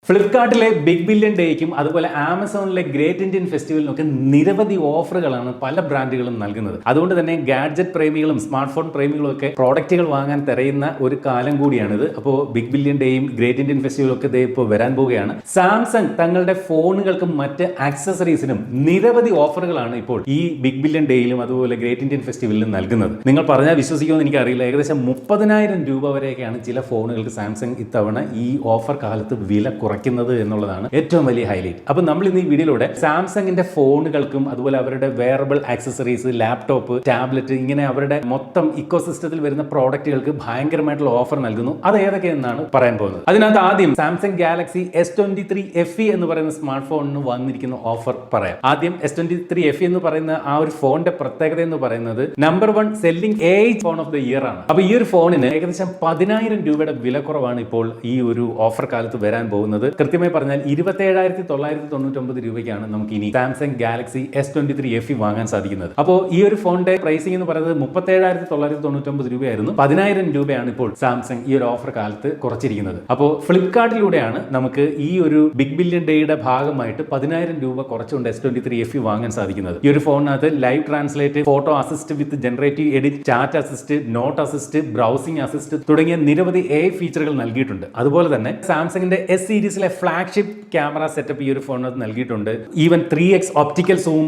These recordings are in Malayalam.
ഫ്ലിപ്കാർട്ടിലെ ബിഗ് ബില്യൺ ഡേയ്ക്കും അതുപോലെ ആമസോണിലെ ഗ്രേറ്റ് ഇന്ത്യൻ ഫെസ്റ്റിവലിനൊക്കെ നിരവധി ഓഫറുകളാണ് പല ബ്രാൻഡുകളും നൽകുന്നത്. അതുകൊണ്ട് തന്നെ ഗാഡ്ജറ്റ് പ്രേമികളും സ്മാർട്ട് ഫോൺ പ്രേമികളും ഒക്കെ പ്രോഡക്റ്റുകൾ വാങ്ങാൻ തിരയുന്ന ഒരു കാലം കൂടിയാണിത്. അപ്പോൾ ബിഗ് ബില്യൺ ഡേയും ഗ്രേറ്റ് ഇന്ത്യൻ ഫെസ്റ്റിവലും ഒക്കെ ഇപ്പോൾ വരാൻ പോവുകയാണ്. സാംസങ് തങ്ങളുടെ ഫോണുകൾക്കും മറ്റ് ആക്സസറീസിനും നിരവധി ഓഫറുകളാണ് ഇപ്പോൾ ഈ ബിഗ് ബില്യൺ ഡേയിലും അതുപോലെ ഗ്രേറ്റ് ഇന്ത്യൻ ഫെസ്റ്റിവലിലും നൽകുന്നത്. നിങ്ങൾ പറഞ്ഞാൽ വിശ്വസിക്കുമെന്ന് എനിക്കറിയില്ല. ഏകദേശം 30,000 രൂപ വരെയൊക്കെയാണ് ചില ഫോണുകൾക്ക് സാംസങ് ഇത്തവണ ഈ ഓഫർ കാലത്ത് വില കുറയ്ക്കുന്നത് എന്നുള്ളതാണ് ഏറ്റവും വലിയ ഹൈലൈറ്റ്. അപ്പോൾ നമ്മൾ ഇന്ന് ഈ വീഡിയോയിലൂടെ സാംസങ്ങിന്റെ ഫോണുകൾക്കും അതുപോലെ അവരുടെ വെയറബിൾ ആക്സസറീസ്, ലാപ്ടോപ്പ്, ടാബ്ലറ്റ്, ഇങ്ങനെ അവരുടെ മൊത്തം ഇക്കോസിസ്റ്റത്തിൽ വരുന്ന പ്രോഡക്റ്റുകൾക്ക് ഭയങ്കരമായിട്ടുള്ള ഓഫർ നൽകുന്നു. അത് ഏതൊക്കെയെന്നാണ് പറയാൻ പോകുന്നത്. അതിനകത്ത് ആദ്യം സാംസങ് ഗാലക്സി S23 FE എന്ന് പറയുന്ന സ്മാർട്ട് ഫോണിന് വന്നിരിക്കുന്ന ഓഫർ പറയാം. ആദ്യം S23 FE എന്ന് പറയുന്ന ആ ഒരു ഫോണിന്റെ പ്രത്യേകത എന്ന് പറയുന്നത് number 1 selling phone off the year ആണ്. അപ്പൊ ഈ ഒരു ഫോണിന് ഏകദേശം 10,000 രൂപയുടെ വിലക്കുറവാണ് ഇപ്പോൾ ഈ ഒരു ഓഫർ കാലത്ത് വരാൻ പോകുന്നത്. കൃത്യമായി പറഞ്ഞാൽ 27,999 രൂപയ്ക്കാണ് നമുക്ക് ഇനി സാംസങ് ഗാലക്സി S23 FE വാങ്ങാൻ സാധിക്കുന്നത്. അപ്പോൾ ഈ ഒരു ഫോണിന്റെ പ്രൈസിംഗ് എന്ന് പറയുന്നത് 37,999 രൂപയായിരുന്നു. 10,000 രൂപയാണ് ഇപ്പോൾ സാംസങ് ഈ ഒരു ഓഫർ കാലത്ത് കുറച്ചിരിക്കുന്നത്. അപ്പോൾ ഫ്ലിപ്കാർട്ടിലൂടെയാണ് നമുക്ക് ഈ ഒരു ബിഗ് ബില്യൺ ഡേയുടെ ഭാഗമായിട്ട് 10,000 രൂപ കുറച്ചുകൊണ്ട് S23 FE വാങ്ങാൻ സാധിക്കുന്നത്. ഈ ഒരു ഫോണിനകത്ത് live translate, photo assist with generative edit, chat assist, note assist, browsing assist തുടങ്ങിയ നിരവധി AI ഫീച്ചറുകൾ നൽകിയിട്ടുണ്ട്. അതുപോലെ തന്നെ സാംസങ്ങിന്റെ S സീരീസിലെ ഫ്ലാഗ്ഷിപ്പ് ക്യാമറ സെറ്റപ്പ് ഈ ഒരു ഫോണിനകത്ത് നൽകിയിട്ടുണ്ട്. ഈവൻ 3x ഒപ്റ്റിക്കൽ സൂം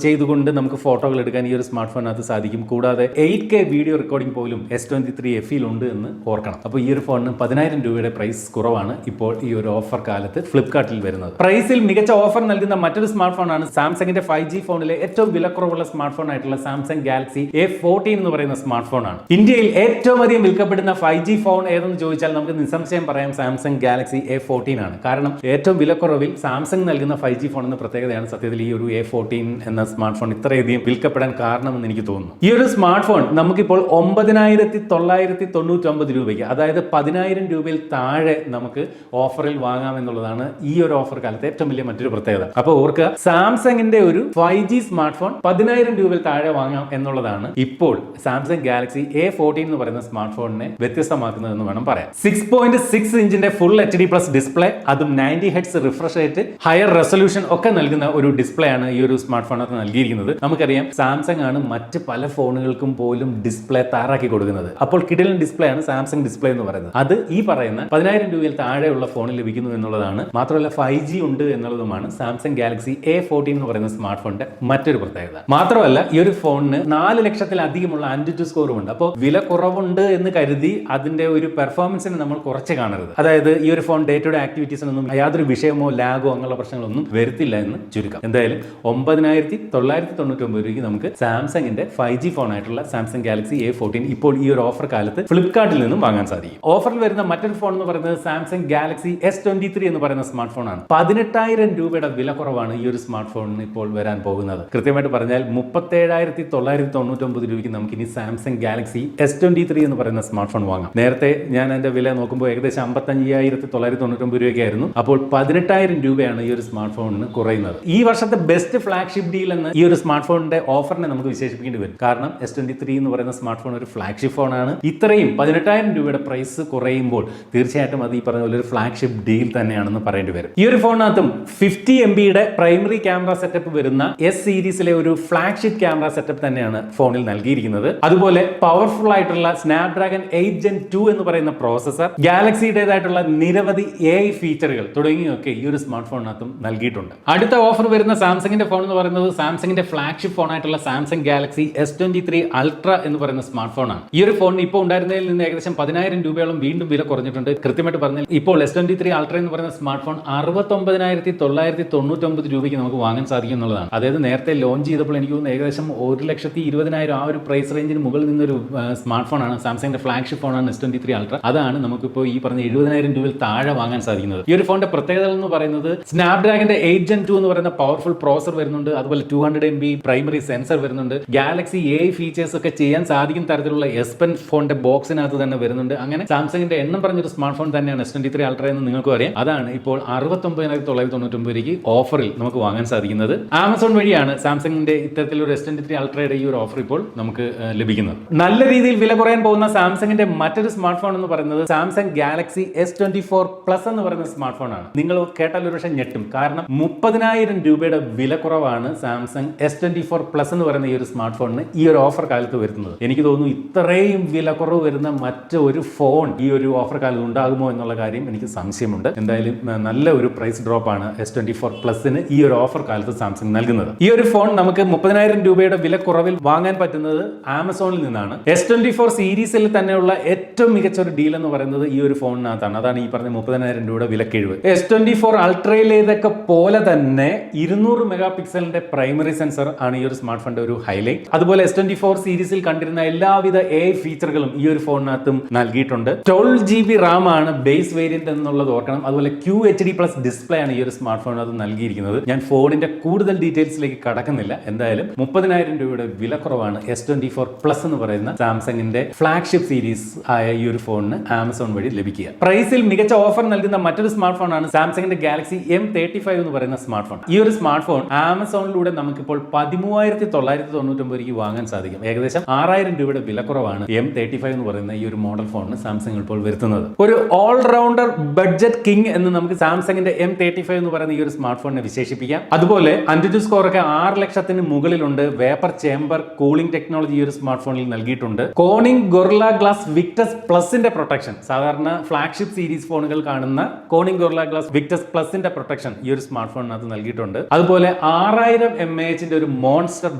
ചെയ്തുകൊണ്ട് നമുക്ക് ഫോട്ടോകൾ എടുക്കാൻ ഈ ഒരു സ്മാർട്ട് ഫോണിനകത്ത് സാധിക്കും. കൂടാതെ 8K വീഡിയോ റെക്കോർഡിംഗ് പോലും S23 FE ഉണ്ട് എന്ന് ഓർക്കണം. അപ്പോൾ ഈ ഒരു ഫോണിന് 10,000 രൂപയുടെ പ്രൈസ് കുറവാണ് ഇപ്പോൾ ഈ ഒരു ഓഫർ കാലത്ത് ഫ്ലിപ്കാർട്ടിൽ വരുന്നത്. പ്രൈസിൽ മികച്ച ഓഫർ നൽകുന്ന മറ്റൊരു സ്മാർട്ട് ഫോണാണ് സാംസങ്ങിന്റെ 5G ഫോണിലെ ഏറ്റവും വിലക്കുറവുള്ള സ്മാർട്ട് ഫോൺ ആയിട്ടുള്ള സാംസങ് ഗാലക്സി A14 എന്ന് പറയുന്ന സ്മാർട്ട് ഫോണാണ്. ഇന്ത്യയിൽ ഏറ്റവും അധികം വിൽക്കപ്പെടുന്ന 5G ഫോൺ ഏതെന്ന് ചോദിച്ചാൽ നമുക്ക് നിസ്സംശയം പറയാം സാംസങ് ഗാലക്സി A14 ആണ്. കാരണം ഏറ്റവും വിലക്കുറവിൽ സാംസങ് നൽകുന്ന 5G ഫോൺ എന്ന പ്രത്യേകതയാണ് സത്യത്തിൽ ഈ ഒരു A14 എന്ന സ്മാർട്ട് ഫോൺ ഇത്രയധികം വിൽക്കപ്പെടാൻ കാരണമെന്ന് എനിക്ക് തോന്നുന്നു. ഈ ഒരു സ്മാർട്ട് ഫോൺ നമുക്കിപ്പോൾ 9,999 രൂപയ്ക്ക്, അതായത് 10,000 രൂപയിൽ താഴെ നമുക്ക് ഓഫറിൽ വാങ്ങാം എന്നുള്ളതാണ് ഈ ഒരു ഓഫർ കാലത്ത് ഏറ്റവും വലിയ മറ്റൊരു പ്രത്യേകത. അപ്പോൾ ഓർക്കുക, സാംസങ്ങിന്റെ ഒരു 5G സ്മാർട്ട് ഫോൺ 10,000 രൂപയിൽ താഴെ വാങ്ങാം എന്നുള്ളതാണ് ഇപ്പോൾ സാംസങ് ഗാലക്സി A14 എന്ന് പറയുന്ന സ്മാർട്ട് ഫോണിനെ വ്യത്യസ്തമാക്കുന്നതെന്ന് വേണം പറയാം. 6.6 ഇഞ്ചിന്റെ ഫുൾ HD പ്ലസ് ഡിസ്പ്ലേ, അതും 90 Hz refresh rate, higher resolution ഒക്കെ നൽകുന്ന ഒരു ഡിസ്പ്ലേ ആണ് ഈ ഒരു സ്മാർട്ട് ഫോണിനകത്ത് നൽകിയിരിക്കുന്നത്. നമുക്കറിയാം സാംസങ് ആണ് മറ്റ് പല ഫോണുകൾക്കും പോലും ഡിസ്പ്ലേ തയ്യാറാക്കി കൊടുക്കുന്നത്. അപ്പോൾ കിടിലൻ ഡിസ്പ്ലേ ആണ് സാംസങ് ഡിസ്പ്ലേ എന്ന് പറയുന്നത്. അത് ഈ പറയുന്ന 10,000 രൂപയിൽ താഴെയുള്ള ഫോണിൽ ലഭിക്കുന്നു എന്നുള്ളതാണ്. മാത്രമല്ല 5G ഉണ്ട് എന്നുള്ളതുമാണ് സാംസങ് ഗാലക്സി A14 എന്ന് പറയുന്ന സ്മാർട്ട് ഫോണിന്റെ മറ്റൊരു പ്രത്യേകത. മാത്രമല്ല ഈ ഒരു ഫോണിന് 4 ലക്ഷത്തിലധികമുള്ള AnTuTu സ്കോറും ഉണ്ട്. അപ്പോൾ വില കുറവുണ്ട് എന്ന് കരുതി അതിന്റെ ഒരു പെർഫോമൻസിനെ നമ്മൾ കുറച്ച് കാണരുത്. അതായത് ഈ ഒരു ഫോൺ ഡേ ടു ഡേ ആക്ടിവിറ്റീസിനൊന്നും യാതൊരു വിഷയമോ ലാഗോ അങ്ങനെയുള്ള പ്രശ്നങ്ങളൊന്നും വരുത്തില്ല എന്ന് ചുരുക്കം. എന്തായാലും 9,999 രൂപയ്ക്ക് നമുക്ക് സാംസങ്ങിന്റെ 5G ഫോൺ ആയിട്ടുള്ള സാംസങ് ഗാലക്സി A14 ഇപ്പോൾ ഈ ഒരു ഓഫർ കാലത്ത് ഫ്ലിപ്കാർട്ടിൽ നിന്നും വാങ്ങാൻ സാധിക്കും. ഓഫറിൽ വരുന്ന മറ്റൊരു ഫോൺ എന്ന് പറയുന്നത് സാംസങ് ഗാലക്സി S23 എന്ന് പറയുന്ന സ്മാർട്ട് ഫോണാണ്. 18,000 രൂപയുടെ വില കുറവാണ് ഈ ഒരു സ്മാർട്ട് ഫോണിന് ഇപ്പോൾ വരാൻ പോകുന്നത്. കൃത്യമായിട്ട് പറഞ്ഞാൽ 37,999 രൂപയ്ക്ക് നമുക്ക് ഇനി സാംസങ് ഗാലക്സി S23 എന്ന് പറയുന്ന സ്മാർട്ട് ഫോൺ വാങ്ങാം. നേരത്തെ ഞാൻ അതിന്റെ വില നോക്കുമ്പോൾ ഏകദേശം 55,999 രൂപയ്ക്കായിരുന്നു. അപ്പോൾ 18,000 രൂപയാണ് ഈ ഒരു സ്മാർട്ട് ഫോണിന് കുറയുന്നത്. ഈ വർഷത്തെ ബെസ്റ്റ് ഫ്ലാഗ്ഷിപ്പ് ഡീൽ എന്ന് ഈ ഒരു സ്മാർട്ട് ഫോണിന്റെ ഓഫറിനെ നമുക്ക് വിശേഷിപ്പിക്കേണ്ടി വരും. കാരണം S23 എന്ന് പറയുന്ന സ്മാർട്ട് ഫോൺ ഒരു ഫ്ലാഗ്ഷിപ്പ് ഫോണാണ്. ഇത്രയും 18,000 രൂപയുടെ പ്രൈസ് കുറയുമ്പോൾ തീർച്ചയായിട്ടും അത് ഈ പറഞ്ഞ പോലെ ഒരു ഫ്ലാഗ്ഷിപ്പ് ഡീൽ തന്നെയാണെന്ന് പറയേണ്ടി വരും. ഈ ഒരു ഫോണിനകത്തും 50 MBയുടെ പ്രൈമറി ക്യാമറ സെറ്റപ്പ് വരുന്ന S സീരീസിലെ ഒരു ഫ്ലാഗ്ഷിപ്പ് ക്യാമറ സെറ്റപ്പ് തന്നെയാണ് ഫോണിൽ നൽകിയിരിക്കുന്നത്. അതുപോലെ പവർഫുൾ ആയിട്ടുള്ള സ്നാപ്ഡ്രാഗൺ 8 Gen 2 എന്ന് പറയുന്ന പ്രോസസർ, ഗാലക്സിയുടേതായിട്ടുള്ള നിരവധി AI ഫീച്ചറുകൾ തുടങ്ങിയൊക്കെ ഈ ഒരു സ്മാർട്ട് ഫോണിനകത്തും നൽകിയിട്ടുണ്ട്. അടുത്ത ഓഫർ വരുന്ന സാംസങ്ങിന്റെ ഫോൺ എന്ന് പറയുന്നത് സാംസങ്ങിന്റെ ഫ്ലാഗ്ഷിപ്പ് ഫോൺ ആയിട്ടുള്ള സാംസങ് ഗാലക്സി S23 അൾട്ര എന്ന് പറയുന്ന സ്മാർട്ട് ഫോണാണ്. ഈ ഒരു ഫോണിന് ഇപ്പോൾ ഉണ്ടായിരുന്നതിൽ നിന്ന് ഏകദേശം 10,000 രൂപയോളം വീണ്ടും വില കുറഞ്ഞിട്ടുണ്ട്. കൃത്യമായിട്ട് പറഞ്ഞാൽ ഇപ്പോൾ S23 അൾട്ര എന്ന് പറയുന്ന സ്മാർട്ട് ഫോൺ 69,999 രൂപയ്ക്ക് നമുക്ക് വാങ്ങാൻ സാധിക്കും എന്നുള്ളതാണ്. അതായത് നേരത്തെ ലോഞ്ച് ചെയ്തപ്പോൾ എനിക്ക് തോന്നുന്നു ഏകദേശം 1,20,000 ആ ഒരു പ്രൈസ് റേഞ്ചിന് മുകളിൽ നിന്നൊരു സ്മാർട്ട് ഫോണാണ് സാംസങ്ങിന്റെ ഫ്ലാഗ്ഷിപ്പ് ഫോണാണ് S23 അൾട്ര. അതാണ് നമുക്കിപ്പോൾ ഈ പറഞ്ഞ 70,000 രൂപയിൽ താഴെ വാങ്ങാൻ സാധിക്കുന്നത്. ഈ ഒരു ഫോണിന്റെ പ്രത്യേകത എന്ന് പറയുന്നത് സ്നാപ്ഡ്രാഗന്റെ 8 Gen 2 എന്ന് പറയുന്ന പവർഫുൾ പ്രോസസർ വരുന്നുണ്ട്. അതുപോലെ 200 MB പ്രൈമറി സെൻസർ വരുന്നുണ്ട്. ഗാലക്സി AI ഫീച്ചേഴ്സ് ഒക്കെ ചെയ്യാൻ സാധിക്കുന്ന തരത്തിലുള്ള S Pen ഫോണിന്റെ ബോക്സിനകത്ത് തന്നെ വരുന്നുണ്ട്. അങ്ങനെ സാംസങ്ങിന്റെ എണ്ണം പറഞ്ഞൊരു സ്മാർട്ട് ഫോൺ തന്നെയാണ് S23 അൾട്ര എന്ന് നിങ്ങൾക്കും അറിയാം. അതാണ് ഇപ്പോൾ 69,999 രൂപയ്ക്ക് ഓഫറിൽ നമുക്ക് വാങ്ങാൻ സാധിക്കുന്നത്. ആമസോൺ വഴിയാണ് സാംസങ്ങിന്റെ ഇത്തരത്തിലൊരു S23 അൾട്രയുടെ ഈ ഒരു ഓഫർ ഇപ്പോൾ നമുക്ക് ലഭിക്കുന്നത്. നല്ല രീതിയിൽ വില കുറയാൻ പോകുന്ന സാംസങ്ങിന്റെ മറ്റൊരു സ്മാർട്ട് ഫോൺ എന്ന് പറയുന്നത് സാംസങ് ഗാലക്സി S24 Plus എന്ന് പറയുന്ന പറയുന്ന സ്മാർട്ട് ഫോൺ ആണ്. നിങ്ങൾ കേട്ടാൽ ഒരു പക്ഷേ ഞെട്ടും. കാരണം 30,000 രൂപയുടെ വില കുറവാണ് സാംസങ് S24 എന്ന് പറയുന്ന ഈ ഒരു സ്മാർട്ട് ഫോണിന് ഈ ഒരു ഓഫർ കാലത്ത് വരുന്നത്. എനിക്ക് തോന്നുന്നു ഇത്രയും വില കുറവ് വരുന്ന മറ്റൊരു ഫോൺ ഈ ഒരു ഓഫർ കാലത്ത് ഉണ്ടാകുമോ എന്നുള്ള കാര്യം എനിക്ക് സംശയമുണ്ട്. എന്തായാലും നല്ല ഒരു പ്രൈസ് ഡ്രോപ്പ് ആണ് S24 ഈ ഒരു ഓഫർ കാലത്ത് സാംസങ് നൽകുന്നത്. ഈ ഒരു ഫോൺ നമുക്ക് 30,000 രൂപയുടെ വില കുറവിൽ വാങ്ങാൻ പറ്റുന്നത് ആമസോണിൽ നിന്നാണ്. S24 സീരീസിൽ തന്നെയുള്ള ഏറ്റവും മികച്ച ഒരു ഡീൽ എന്ന് പറയുന്നത് ഈ ഒരു ഫോണിനകത്താണ്. അതാണ് ഈ പറഞ്ഞ 30,000 രൂപയുടെ വിലക്കിഴിവ്. S24 അൾട്രയിലേതൊക്കെ പോലെ തന്നെ 200 മെഗാ പിക്സലിന്റെ പ്രൈമറി സെൻസർ ആണ് ഈ ഒരു സ്മാർട്ട് ഫോണിന്റെ ഒരു ഹൈലൈറ്റ്. അതുപോലെ S24 സീരീസിൽ കണ്ടിരുന്ന എല്ലാവിധ AI ഫീച്ചറുകളും ഈ ഒരു ഫോണിനകത്തും നൽകിയിട്ടുണ്ട്. 12GB റാം ആണ് ബേസ് വേരിയന്റ് എന്നുള്ളത് ഓർക്കണം. അതുപോലെ QHD+ ഡിസ്പ്ലേ ആണ് ഈ ഒരു സ്മാർട്ട് ഫോണിനകത്ത് നൽകിയിരിക്കുന്നത്. ഞാൻ ഫോണിന്റെ കൂടുതൽ ഡീറ്റെയിൽസിലേക്ക് കടക്കുന്നില്ല. എന്തായാലും 30,000 രൂപയുടെ വില കുറവാണ് S24 എന്ന് പറയുന്ന സാംസങ്ങിന്റെ ഫ്ലാഗ്ഷിപ്പ് സീരീസ് ആയ ഈ ഒരു ഫോണിന് ആമസോൺ വഴി ലഭിക്കുക. പ്രൈസിൽ മികച്ച ഓഫർ നൽകുന്ന മറ്റൊരു സ്മാർട്ട് ഫോൺ ആണ് സാംസങ്ങിന്റെ ഗാലക്സി M35 എന്ന് പറയുന്ന സ്മാർട്ട് ഫോൺ. ഈ ഒരു സ്മാർട്ട് ഫോൺ ആമസോണിലൂടെ നമുക്കിപ്പോൾ 13,999 രൂപയ്ക്ക് വാങ്ങാൻ സാധിക്കും. ഏകദേശം 6,000 രൂപയുടെ വില കുറവാണ് M35 എന്ന് പറയുന്ന ഈ ഒരു മോഡൽ ഫോണിന് സാംസങ് ഇപ്പോൾ വരുത്തുന്നത്. ഒരു ഓൾറൗണ്ടർ ബഡ്ജറ്റ് കിങ് എന്ന് നമുക്ക് സാംസങ്ങിന്റെ M35 എന്ന് പറയുന്ന ഈ ഒരു സ്മാർട്ട് ഫോണിനെ വിശേഷിപ്പിക്കാം. അതുപോലെ AnTuTu സ്കോർ ഒക്കെ 6 ലക്ഷത്തിന് മുകളിലുണ്ട്. വേപ്പർ ചേംബർ കൂളിംഗ് ടെക്നോളജി ഈ ഒരു സ്മാർട്ട് ഫോണിൽ നൽകിയിട്ടുണ്ട്. കോണിംഗ് ഗൊറില്ല ഗ്ലാസ് വിക്ടസ് പ്ലസിന്റെ പ്രൊട്ടക്ഷൻ, സാധാരണ ഫ്ലാഗ്ഷിപ്പ് സീരീസ് ഫോണുകൾ കാണുന്ന കോണിംഗ് ഗൊറില്ല ഗ്ലാസ് വിക്ടസ് പ്ലസിന്റെ പ്രൊട്ടക്ഷൻ ഈ ഒരു സ്മാർട്ട് ഫോണിനകത്ത് നൽകിയിട്ടുണ്ട്. അതുപോലെ 6000 mAh ഒരു മോൺസ്റ്റർ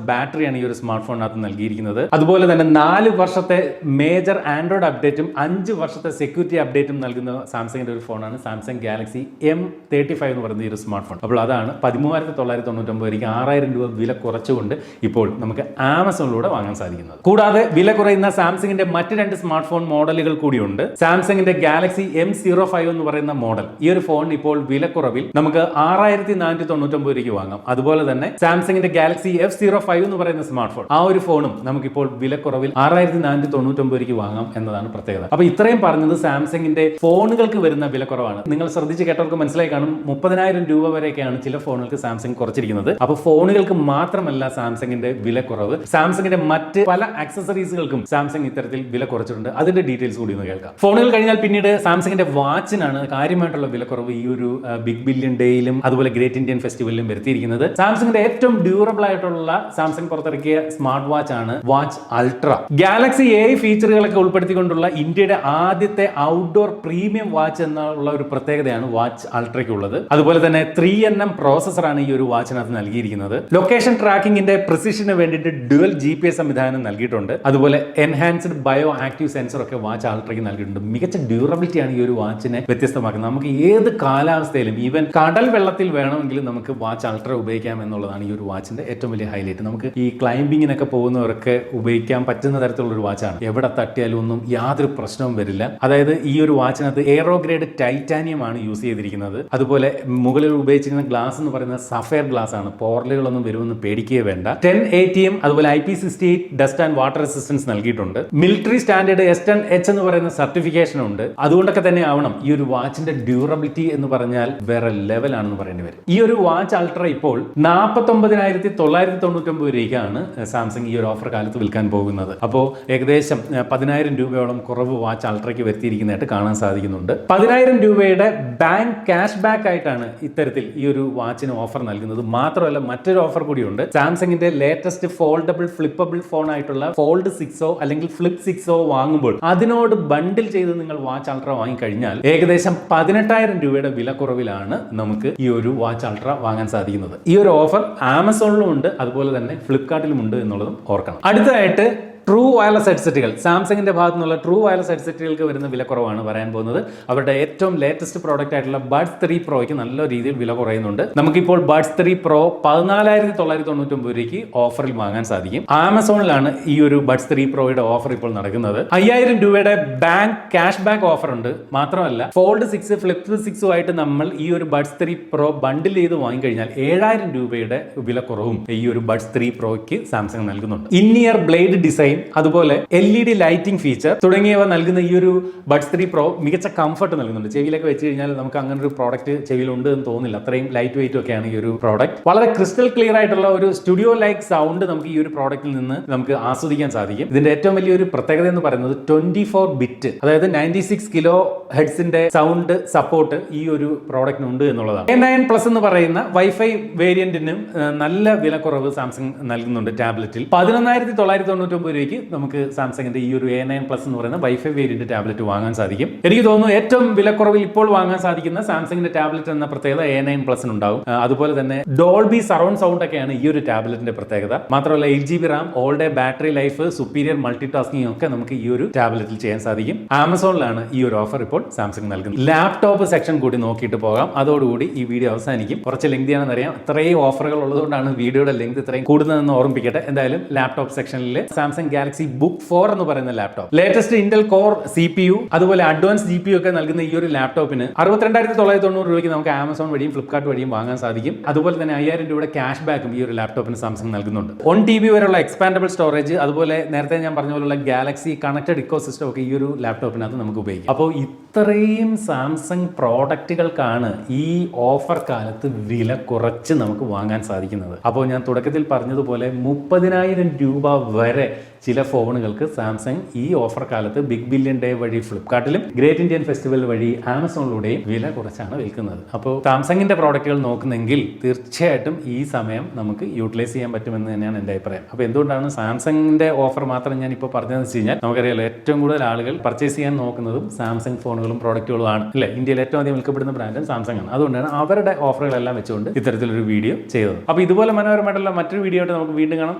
ബാറ്ററിയാണ് ഈ ഒരു സ്മാർട്ട് ഫോണിനകത്ത് നൽകിയിരിക്കുന്നത്. അതുപോലെ തന്നെ 4 വർഷത്തെ മേജർ ആൻഡ്രോയിഡ് അപ്ഡേറ്റും 5 വർഷത്തെ സെക്യൂരിറ്റി അപ്ഡേറ്റും നൽകുന്ന സാംസങ്ങിന്റെ ഒരു ഫോണാണ് സാംസങ് ഗാലക്സി M35 എന്ന് പറയുന്ന ഈ ഒരു സ്മാർട്ട് ഫോൺ. അപ്പോൾ അതാണ് 13,999 രൂപയ്ക്ക് 6,000 രൂപ വില കുറച്ചുകൊണ്ട് ഇപ്പോൾ നമുക്ക് ആമസോണിലൂടെ വാങ്ങാൻ സാധിക്കുന്നത്. കൂടാതെ വില കുറയുന്ന സാംസങ്ങിന്റെ മറ്റ് 2 സ്മാർട്ട് ഫോൺ മോഡലുകൾ കൂടിയുണ്ട്. സാംസങ്ങിന്റെ ഗാലക്സി M05 എന്ന് പറയുന്ന മോഡൽ, ഈ ഒരു ഫോൺ ഇപ്പോൾ വിലക്കുറവിൽ നമുക്ക് 6,499 രൂപയ്ക്ക് വാങ്ങാം. അതുപോലെ തന്നെ സാംസങ്ങിന്റെ ഗാലക്സി F05 എന്ന് പറയുന്ന സ്മാർട്ട് ഫോൺ, ആ ഒരു ഫോണും നമുക്കിപ്പോൾ വിലക്കുറവിൽ 6,499 രൂപയ്ക്ക് വാങ്ങാം എന്നതാണ് പ്രത്യേകത. അപ്പൊ ഇത്രയും പറഞ്ഞത് സാംസങ്ങിന്റെ ഫോണുകൾക്ക് വരുന്ന വിലക്കുറവാണ്. നിങ്ങൾ ശ്രദ്ധിച്ച് കേട്ടവർക്ക് മനസ്സിലായി കാണും, 30,000 രൂപ വരെയൊക്കെയാണ് ചില ഫോണുകൾക്ക് സാംസങ് കുറച്ചിരിക്കുന്നത്. അപ്പൊ ഫോണുകൾക്ക് മാത്രമല്ല സാംസങ്ങിന്റെ വിലക്കുറവ്, സാംസങ്ങിന്റെ മറ്റ് പല ആക്സസറീസുകൾക്കും സാംസങ് ഇത്തരത്തിൽ വില കുറച്ചിട്ടുണ്ട്. അതിന്റെ ഡീറ്റെയിൽസ് കൂടി ഒന്ന് കേൾക്കാം. ഫോണുകൾ കഴിഞ്ഞാൽ പിന്നീട് സാംസങ്ങിന്റെ വാച്ചിനാണ് കാര്യമായിട്ടുള്ള വിലക്കുറവ് ഈ ഒരു ബിഗ് ബില്യൺ ഡേയിലും അതുപോലെ ഗ്രേറ്റ് ഇന്ത്യൻ ഫെസ്റ്റിവലിലും വരുത്തിയിരിക്കുന്നത്. സാംസങ്ങിന്റെ ഏറ്റവും ഡ്യൂറബിൾ ആയിട്ടുള്ള സാംസങ് പുറത്തിറക്കിയ സ്മാർട്ട് വാച്ച് ആണ് വാച്ച് അൾട്ര. ഗാലക്സി AI ഫീച്ചറുകളൊക്കെ ഉൾപ്പെടുത്തിക്കൊണ്ടുള്ള ഇന്ത്യയുടെ ആദ്യത്തെ ഔട്ട്ഡോർ പ്രീമിയം വാച്ച് എന്നുള്ള ഒരു പ്രത്യേകതയാണ് വാച്ച് അൾട്രയ്ക്കുള്ളത്. അതുപോലെ തന്നെ 3nm പ്രോസസറാണ് ഈ ഒരു വാച്ചിനകത്ത് നൽകിയിരിക്കുന്നത്. ലൊക്കേഷൻ ട്രാക്കിംഗിന്റെ പ്രിസിഷന് വേണ്ടിയിട്ട് ഡ്യുവൽ GPS സംവിധാനം നൽകിയിട്ടുണ്ട്. അതുപോലെ എൻഹാൻസ്ഡ് ബയോ ആക്റ്റീവ് സെൻസർ ഒക്കെ വാച്ച് അൾട്രയ്ക്ക് നൽകിയിട്ടുണ്ട്. മികച്ച ഡ്യൂറബിലിറ്റിയാണ് ഈ ഒരു വാച്ചിനെ വ്യത്യസ്തമാക്കുന്നത്. നമുക്ക് ഏത് കാലാവസ്ഥയിലും ഈവൻ കടൽ വെള്ളത്തിൽ വേണമെങ്കിലും നമുക്ക് വാച്ച് അൾട്ര ഉപയോഗിക്കാം എന്നുള്ളതാണ് ഈ ഒരു വാച്ചിന്റെ ഏറ്റവും വലിയ ഹൈലൈറ്റ്. നമുക്ക് ഈ ക്ലൈംബിങ്ങിനൊക്കെ പോകുന്നവർക്ക് ഉപയോഗിക്കാൻ പറ്റുന്ന തരത്തിലുള്ള ഒരു വാച്ചാണ്. എവിടെ തട്ടിയാലും ഒന്നും യാതൊരു പ്രശ്നവും വരില്ല. അതായത് ഈ ഒരു വാച്ചിനകത്ത് എയറോ ഗ്രേഡ് ടൈറ്റാനിയം ആണ് യൂസ് ചെയ്തിരിക്കുന്നത്. അതുപോലെ മുകളിൽ ഉപയോഗിച്ചിരിക്കുന്ന ഗ്ലാസ് എന്ന് പറയുന്നത് സഫയർ ഗ്ലാസ് ആണ്. പോറലുകളൊന്നും വരുമെന്ന് പേടിക്കുകയേ വേണ്ട. 10 ATM അതുപോലെ IP68 dust and water resistance നൽകിയിട്ടുണ്ട്. മിലിറ്ററി സ്റ്റാൻഡേർഡ് S10H എന്ന് പറയുന്ന സർട്ടിഫിക്കേഷൻ ഉണ്ട്. അതുകൊണ്ടൊക്കെ തന്നെ ആവണം ഈ ഒരു വാച്ചിന്റെ ഡ്യൂറബിലിറ്റി എന്ന് പറഞ്ഞാൽ വേറെ ലെവലാണെന്ന് പറയേണ്ടി വരും. ഈ ഒരു വാച്ച് അൾട്ര ഇപ്പോൾ 49,999 രൂപയ്ക്കാണ് സാംസങ് ഈ ഒരു ഓഫർ കാലത്ത് വിൽക്കാൻ പോകുന്നത്. അപ്പോൾ ഏകദേശം 10,000 രൂപയോളം കുറവ് വാച്ച് അൾട്രയ്ക്ക് വരുത്തിയിരിക്കുന്നതായിട്ട് കാണാൻ സാധിക്കുന്നുണ്ട്. 10,000 രൂപയുടെ ബാങ്ക് ക്യാഷ് ബാക്ക് ആയിട്ടാണ് ഇത്തരത്തിൽ ഈ ഒരു വാച്ചിന് ഓഫർ നൽകുന്നത്. മാത്രമല്ല മറ്റൊരു ഓഫർ കൂടിയുണ്ട്. സാംസങ്ങിന്റെ ലേറ്റസ്റ്റ് ഫോൾഡബിൾ ഫ്ലിപ്പബിൾ ഫോൺ ആയിട്ടുള്ള ഫോൾഡ് 6 അല്ലെങ്കിൽ ഫ്ലിപ്പ് 6 വാങ്ങുമ്പോൾ അതിനോട് ബണ്ടിൽ ചെയ്ത് നിങ്ങൾ വാച്ച് അൾട്ര വാങ്ങിക്കഴിഞ്ഞാൽ ഏകദേശം 18,000 രൂപയുടെ വില കുറവിലാണ് നമുക്ക് ഈ ഒരു വാച്ച് അൾട്ര വാങ്ങാൻ സാധിക്കുന്നത്. ഈ ഒരു ഓഫർ ആമസോണിലും ഉണ്ട്, അതുപോലെ തന്നെ ഫ്ലിപ്കാർട്ടിലും ഉണ്ട് എന്നുള്ളതും ഓർക്കണം. അടുത്തതായിട്ട് ട്രൂ വയർലെസ് ഹെഡ്സെറ്റുകൾ, സാംസങ്ങിന്റെ ഭാഗത്തു നിന്നുള്ള ട്രൂ വയർലെസ് ഹെഡ്സെറ്റുകൾക്ക് വരുന്ന വിലക്കുറവാണ് പറയാൻ പോകുന്നത്. അവരുടെ ഏറ്റവും ലേറ്റസ്റ്റ് പ്രോഡക്റ്റ് ആയിട്ടുള്ള ബഡ്സ് 3 പ്രോയ്ക്ക് നല്ല രീതിയിൽ വില കുറയുന്നുണ്ട്. നമുക്കിപ്പോൾ ബഡ്സ് 3 പ്രോ 14,999 രൂപയ്ക്ക് ഓഫറിൽ വാങ്ങാൻ സാധിക്കും. ആമസോണിലാണ് ഈ ഒരു ബഡ്സ് 3 പ്രോയുടെ ഓഫർ ഇപ്പോൾ നടക്കുന്നത്. 5,000 രൂപയുടെ ബാങ്ക് ക്യാഷ് ബാക്ക് ഓഫർ ഉണ്ട്. മാത്രമല്ല ഫോൾഡ് 6 ഫ്ലിപ്പ് 6 ആയിട്ട് നമ്മൾ ഈ ഒരു ബഡ്സ് 3 പ്രോ ബണ്ടിൽ ചെയ്ത് വാങ്ങിക്കഴിഞ്ഞാൽ 7,000 രൂപയുടെ വിലക്കുറവും ഈ ഒരു ബഡ്സ് 3 പ്രോയ്ക്ക് സാംസങ് നൽകുന്നുണ്ട്. In year blade design design, അതുപോലെ LED ലൈറ്റിംഗ് ഫീച്ചർ തുടങ്ങിയവ നൽകുന്ന ഈ ഒരു ബഡ്സ് 3 പ്രോ മികച്ച കംഫർട്ട് നൽകുന്നുണ്ട്. ചെവിയിലൊക്കെ വെച്ച് കഴിഞ്ഞാൽ നമുക്ക് അങ്ങനെ ഒരു പ്രോഡക്റ്റ് ചെവിയിലുണ്ട് എന്ന് തോന്നില്ല. അത്രയും ലൈറ്റ് വെയിറ്റ് ഒക്കെയാണ് ഈ ഒരു പ്രോഡക്റ്റ്. വളരെ ക്രിസ്റ്റൽ ക്ലിയർ ആയിട്ടുള്ള ഒരു സ്റ്റുഡിയോ ലൈക്ക് സൗണ്ട് നമുക്ക് ഈ ഒരു പ്രോഡക്റ്റിൽ നിന്ന് നമുക്ക് ആസ്വദിക്കാൻ സാധിക്കും. ഇതിന്റെ ഏറ്റവും വലിയൊരു പ്രത്യേകത എന്ന് പറയുന്നത് 24 ബിറ്റ്, അതായത് 96 കിലോ ഹെഡ്സിന്റെ സൗണ്ട് സപ്പോർട്ട് ഈ ഒരു പ്രോഡക്റ്റിന് ഉണ്ട് എന്നുള്ളതാണ്. A9 പ്ലസ് എന്ന് പറയുന്ന വൈഫൈ വേരിയന്റിനും നല്ല വിലക്കുറവ് സാംസങ് നൽകുന്നുണ്ട്. ടാബ്ലറ്റിൽ 11,999 രൂപയ്ക്ക് നമുക്ക് സാംസങ്ങിന്റെ ഈ ഒരു A9 പ്ലസ് എന്ന് പറയുന്ന വൈഫൈ വേരിയന്റ് ടാബ്ലറ്റ് വാങ്ങാൻ സാധിക്കും. എനിക്ക് തോന്നുന്നു ഏറ്റവും വിലക്കുറവിൽ ഇപ്പോൾ വാങ്ങാൻ സാധിക്കുന്ന സാംസങ്ങിന്റെ ടാബ്ലറ്റ് എന്ന പ്രത്യേകത A9 പ്ലസിന് ഉണ്ടാവും. അതുപോലെ തന്നെ ഡോൾബി സറൗണ്ട് സൗണ്ട് ഒക്കെയാണ് ഈ ഒരു ടാബ്ലറ്റിന്റെ പ്രത്യേകത. മാത്രമല്ല 8GB Ram, all day battery life, superior multi tasking ഒക്കെ നമുക്ക് ഈ ഒരു ടാബ്ലറ്റിൽ ചെയ്യാൻ സാധിക്കും. ആമസോണിലാണ് ഈ ഒരു ഓഫർ ഇപ്പോൾ സാംസങ് നൽകുന്നത്. ലാപ്ടോപ്പ് സെക്ഷൻ കൂടി നോക്കിയിട്ട് പോകാം. അതോടുകൂടി ഈ വീഡിയോ അവസാനിക്കും. കുറച്ച് ലെങ്തിയാണെന്ന് അറിയാം. ഇത്രയും ഓഫറുകൾ ഉള്ളതുകൊണ്ടാണ് വീഡിയോയുടെ ലെങ്ത് ഇത്രയും കൂടുന്നതെന്ന് ഓർമ്മിപ്പിക്കട്ടെ. എന്തായാലും ലാപ്ടോപ്പ് സെക്ഷനിൽ സാംസങ് ഗാലക്സി ബുക്ക് 4 എന്ന് പറയുന്ന laptop, latest Intel core CPU, അതുപോലെ അഡ്വാൻസ് GPU ഒക്കെ നൽകുന്ന ഈ ഒരു ലാപ്ടോപ്പിന് 62,990 രൂപയ്ക്ക് നമുക്ക് ആമസോൺ വഴിയും ഫ്ലിപ്കാർട്ട് വഴിയും വാങ്ങാൻ സാധിക്കും. അതുപോലെ തന്നെ 5,000 രൂപയുടെ ക്യാഷ് ബാക്കും ഈ ഒരു ലാപ്ടോപ്പിന് സാംസങ് നൽകുന്നുണ്ട്. 1 TB വരെയുള്ള എക്സ്പാൻഡബിൾ സ്റ്റോറേജ്, അതുപോലെ നേരത്തെ ഞാൻ പറഞ്ഞ പോലുള്ള ഗാലക്സി കണക്റ്റഡ് ഇക്കോ സിസ്റ്റം ഒക്കെ ഈ ഒരു ലാപ്ടോപ്പിനകത്ത് നമുക്ക് ഉപയോഗിക്കാം. അപ്പോൾ ഇത്രയും സാംസങ് പ്രോഡക്റ്റുകൾക്കാണ് ഈ ഓഫർ കാലത്ത് വില കുറച്ച് നമുക്ക് വാങ്ങാൻ സാധിക്കുന്നത്. അപ്പോൾ ഞാൻ തുടക്കത്തിൽ പറഞ്ഞതുപോലെ 30,000 രൂപ വരെ ചില ഫോണുകൾക്ക് സാംസങ് ഈ ഓഫർ കാലത്ത് ബിഗ് ബില്യൺ ഡേ വഴി ഫ്ലിപ്കാർട്ടിലും ഗ്രേറ്റ് ഇന്ത്യൻ ഫെസ്റ്റിവൽ വഴി ആമസോണിലൂടെയും വില കുറച്ചാണ് വിൽക്കുന്നത്. അപ്പോൾ സാംസങ്ങിന്റെ പ്രോഡക്റ്റുകൾ നോക്കുന്നെങ്കിൽ തീർച്ചയായിട്ടും ഈ സമയം നമുക്ക് യൂട്ടിലൈസ് ചെയ്യാൻ പറ്റുമെന്ന് തന്നെയാണ് എൻ്റെ അഭിപ്രായം. അപ്പോൾ എന്തുകൊണ്ടാണ് സാംസങ്ങിന്റെ ഓഫർ മാത്രം ഞാൻ ഇപ്പോൾ പറഞ്ഞതെന്ന് വെച്ച് കഴിഞ്ഞാൽ നമുക്കറിയാലോ ഏറ്റവും കൂടുതൽ ആളുകൾ പർച്ചേസ് ചെയ്യാൻ നോക്കുന്നതും സാംസങ് ഫോണുകളും പ്രോഡക്റ്റുകളും ആണ് അല്ലേ. ഇന്ത്യയിൽ ഏറ്റവും അധികം വിൽക്കപ്പെടുന്ന ബ്രാൻഡ് സാംസങ് ആണ്. അതുകൊണ്ടാണ് അവരുടെ ഓഫറുകളെല്ലാം വെച്ചുകൊണ്ട് ഇത്തരത്തിലൊരു വീഡിയോ ചെയ്തത്. അപ്പോൾ ഇതുപോലെ മനോഹരമായിട്ടുള്ള മറ്റൊരു വീഡിയോ ആയിട്ട് നമുക്ക് വീണ്ടും കാണാം.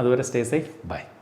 അതുവരെ സ്റ്റേ സേഫ്, ബൈ.